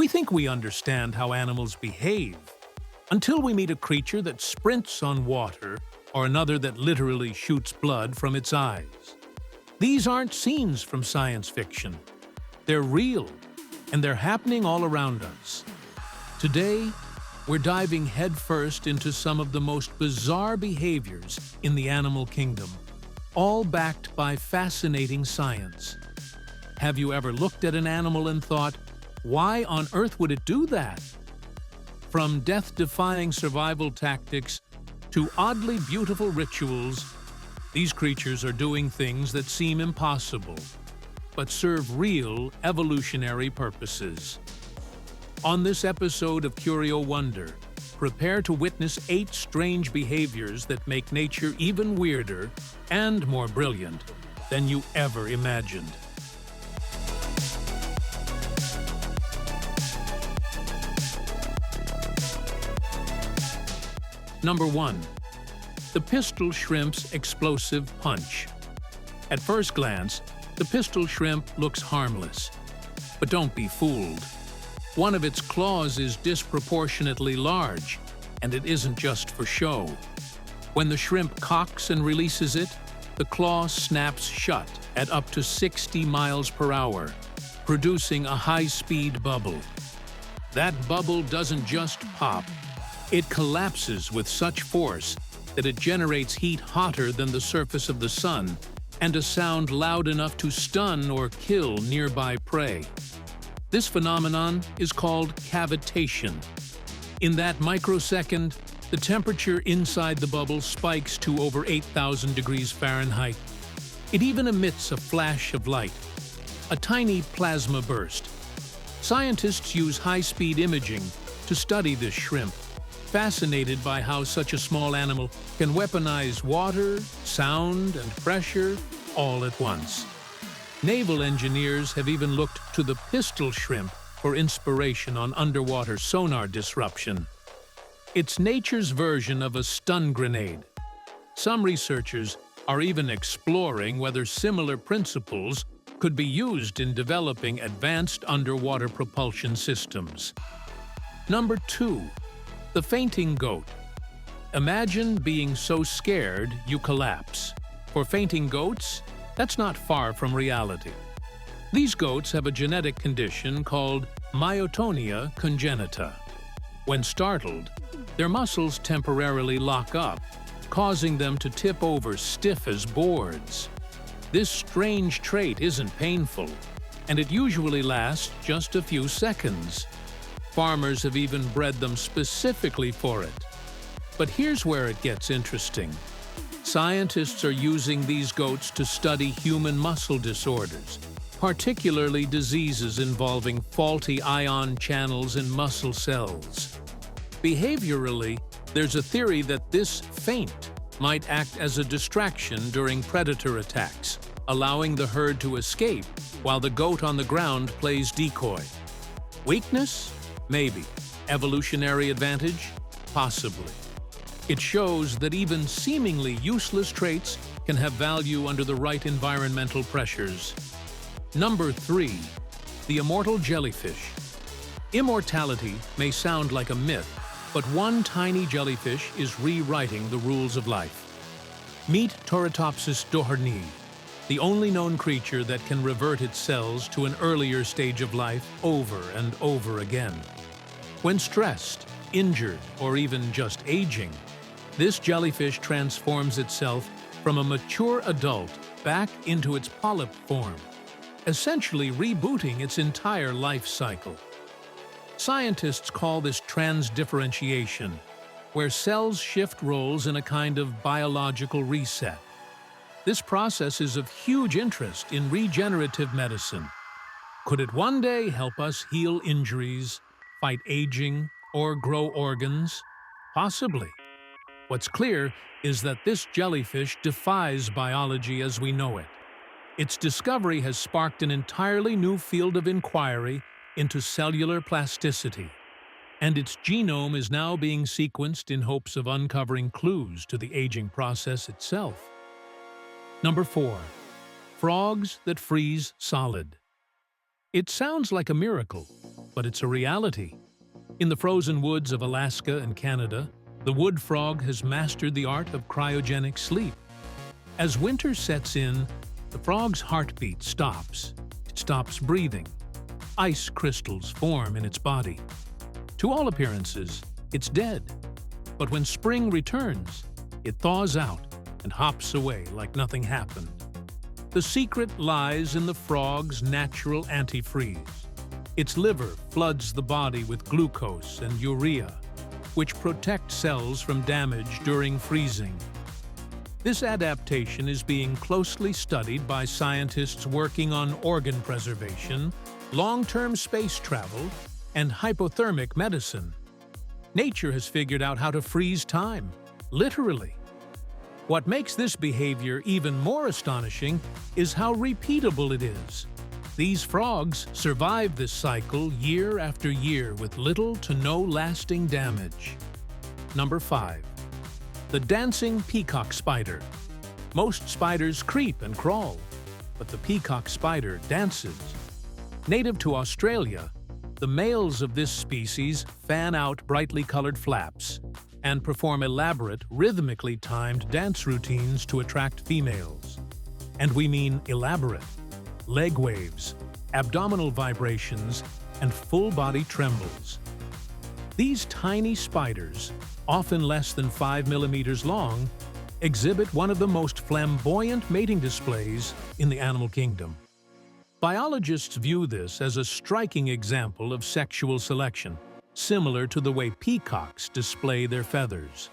We think we understand how animals behave until we meet a creature that sprints on water or another that literally shoots blood from its eyes. These aren't scenes from science fiction. They're real, and they're happening all around us. Today, we're diving headfirst into some of the most bizarre behaviors in the animal kingdom, all backed by fascinating science. Have you ever looked at an animal and thought, why on earth would it do that? From death-defying survival tactics to oddly beautiful rituals, these creatures are doing things that seem impossible, but serve real evolutionary purposes. On this episode of Curio Wonder, prepare to witness 8 strange behaviors that make nature even weirder and more brilliant than you ever imagined. Number 1. The pistol shrimp's explosive punch. At first glance, the pistol shrimp looks harmless. But don't be fooled. One of its claws is disproportionately large, and it isn't just for show. When the shrimp cocks and releases it, the claw snaps shut at up to 60 miles per hour, producing a high-speed bubble. That bubble doesn't just pop. It collapses with such force that it generates heat hotter than the surface of the sun and a sound loud enough to stun or kill nearby prey. This phenomenon is called cavitation. In that microsecond, the temperature inside the bubble spikes to over 8,000 degrees Fahrenheit. It even emits a flash of light, a tiny plasma burst. Scientists use high-speed imaging to study this shrimp, fascinated by how such a small animal can weaponize water, sound, and pressure all at once. Naval engineers have even looked to the pistol shrimp for inspiration on underwater sonar disruption. It's nature's version of a stun grenade. Some researchers are even exploring whether similar principles could be used in developing advanced underwater propulsion systems. Number 2. The fainting goat. Imagine being so scared you collapse. For fainting goats, that's not far from reality. These goats have a genetic condition called myotonia congenita. When startled, their muscles temporarily lock up, causing them to tip over stiff as boards. This strange trait isn't painful, and it usually lasts just a few seconds. Farmers have even bred them specifically for it. But here's where it gets interesting. Scientists are using these goats to study human muscle disorders, particularly diseases involving faulty ion channels in muscle cells. Behaviorally, there's a theory that this feint might act as a distraction during predator attacks, allowing the herd to escape while the goat on the ground plays decoy. Weakness? Maybe. Evolutionary advantage? Possibly. It shows that even seemingly useless traits can have value under the right environmental pressures. Number 3. The immortal jellyfish. Immortality may sound like a myth, but one tiny jellyfish is rewriting the rules of life. Meet Torritopsis dohrnii, the only known creature that can revert its cells to an earlier stage of life over and over again. When stressed, injured, or even just aging, this jellyfish transforms itself from a mature adult back into its polyp form, essentially rebooting its entire life cycle. Scientists call this transdifferentiation, where cells shift roles in a kind of biological reset. This process is of huge interest in regenerative medicine. Could it one day help us heal injuries, fight aging, or grow organs? Possibly. What's clear is that this jellyfish defies biology as we know it. Its discovery has sparked an entirely new field of inquiry into cellular plasticity, and its genome is now being sequenced in hopes of uncovering clues to the aging process itself. Number 4. Frogs that freeze solid. It sounds like a miracle, but it's a reality. In the frozen woods of Alaska and Canada, the wood frog has mastered the art of cryogenic sleep. As winter sets in, the frog's heartbeat stops. It stops breathing. Ice crystals form in its body. To all appearances, it's dead. But when spring returns, it thaws out and hops away like nothing happened. The secret lies in the frog's natural antifreeze. Its liver floods the body with glucose and urea, which protect cells from damage during freezing. This adaptation is being closely studied by scientists working on organ preservation, long-term space travel, and hypothermic medicine. Nature has figured out how to freeze time, literally. What makes this behavior even more astonishing is how repeatable it is. These frogs survive this cycle year after year with little to no lasting damage. Number 5. The dancing peacock spider. Most spiders creep and crawl, but the peacock spider dances. Native to Australia, the males of this species fan out brightly colored flaps and perform elaborate, rhythmically timed dance routines to attract females. And we mean elaborate. Leg waves, abdominal vibrations, and full-body trembles. These tiny spiders, often less than 5 millimeters long, exhibit one of the most flamboyant mating displays in the animal kingdom. Biologists view this as a striking example of sexual selection, similar to the way peacocks display their feathers.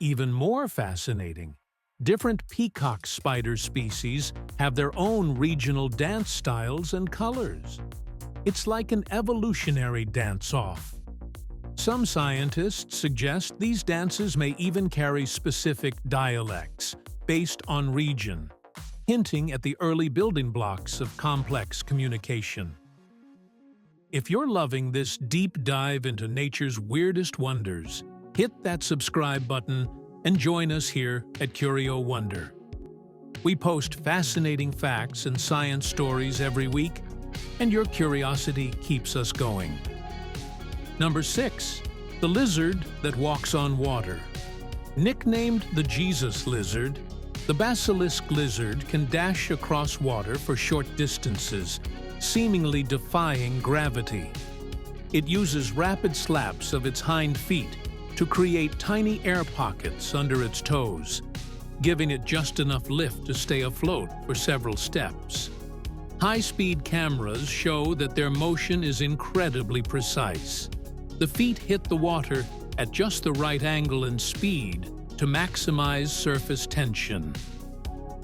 Even more fascinating, different peacock spider species have their own regional dance styles and colors. It's like an evolutionary dance-off. Some scientists suggest these dances may even carry specific dialects based on region, hinting at the early building blocks of complex communication. If you're loving this deep dive into nature's weirdest wonders, hit that subscribe button and join us here at Curio Wonder. We post fascinating facts and science stories every week, and your curiosity keeps us going. Number 6. The lizard that walks on water. Nicknamed the Jesus lizard, the basilisk lizard can dash across water for short distances, seemingly defying gravity. It uses rapid slaps of its hind feet to create tiny air pockets under its toes, giving it just enough lift to stay afloat for several steps. High-speed cameras show that their motion is incredibly precise. The feet hit the water at just the right angle and speed to maximize surface tension.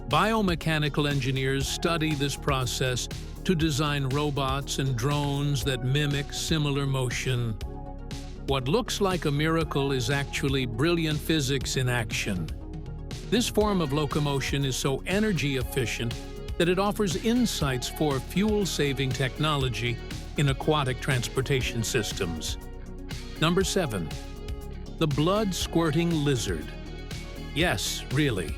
Biomechanical engineers study this process to design robots and drones that mimic similar motion. What looks like a miracle is actually brilliant physics in action. This form of locomotion is so energy efficient that it offers insights for fuel-saving technology in aquatic transportation systems. Number 7. The blood-squirting lizard. Yes, really.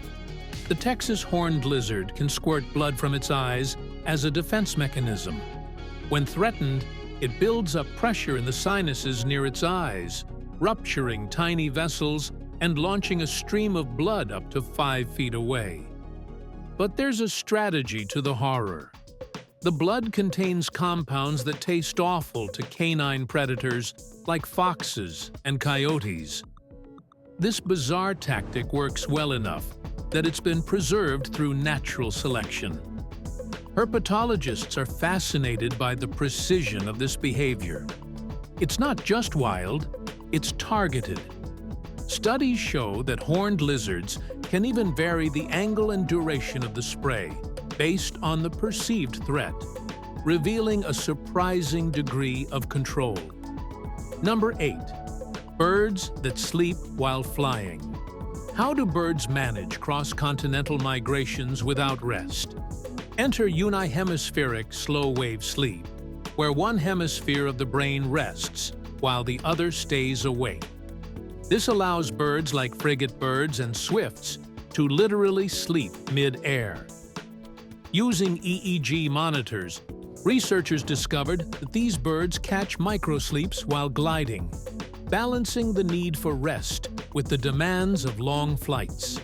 The Texas horned lizard can squirt blood from its eyes as a defense mechanism. When threatened, it builds up pressure in the sinuses near its eyes, rupturing tiny vessels and launching a stream of blood up to 5 feet away. But there's a strategy to the horror. The blood contains compounds that taste awful to canine predators like foxes and coyotes. This bizarre tactic works well enough that it's been preserved through natural selection. Herpetologists are fascinated by the precision of this behavior. It's not just wild, it's targeted. Studies show that horned lizards can even vary the angle and duration of the spray based on the perceived threat, revealing a surprising degree of control. Number 8. Birds that sleep while flying. How do birds manage cross-continental migrations without rest? Enter unihemispheric slow-wave sleep, where one hemisphere of the brain rests while the other stays awake. This allows birds like frigate birds and swifts to literally sleep mid-air. Using EEG monitors, Researchers discovered that these birds catch microsleeps while gliding, balancing the need for rest with the demands of long flights.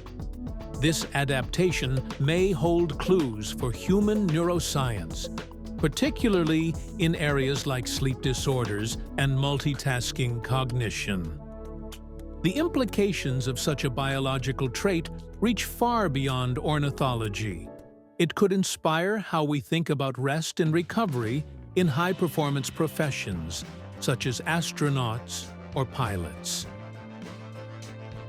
This adaptation may hold clues for human neuroscience, particularly in areas like sleep disorders and multitasking cognition. The implications of such a biological trait reach far beyond ornithology. It could inspire how we think about rest and recovery in high-performance professions, such as astronauts or pilots.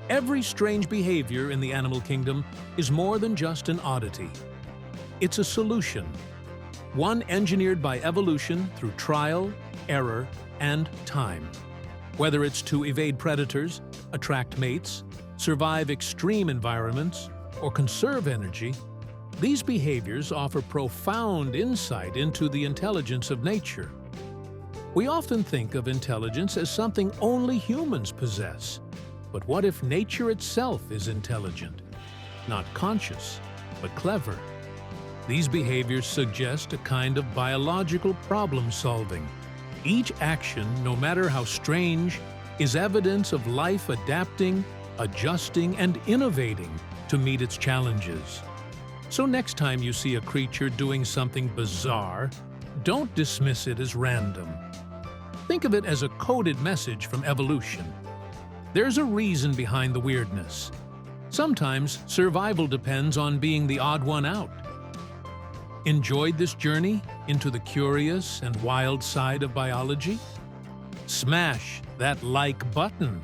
Every strange behavior in the animal kingdom is more than just an oddity. It's a solution, one engineered by evolution through trial, error, and time. Whether it's to evade predators, attract mates, survive extreme environments, or conserve energy, these behaviors offer profound insight into the intelligence of nature. We often think of intelligence as something only humans possess. But what if nature itself is intelligent? Not conscious, but clever. These behaviors suggest a kind of biological problem-solving. Each action, no matter how strange, is evidence of life adapting, adjusting, and innovating to meet its challenges. So next time you see a creature doing something bizarre, don't dismiss it as random. Think of it as a coded message from evolution. There's a reason behind the weirdness. Sometimes survival depends on being the odd one out. Enjoyed this journey into the curious and wild side of biology? Smash that like button.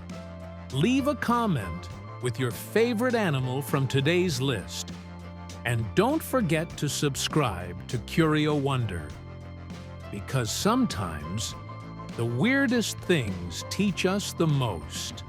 Leave a comment with your favorite animal from today's list. And don't forget to subscribe to Curio Wonder, because sometimes the weirdest things teach us the most.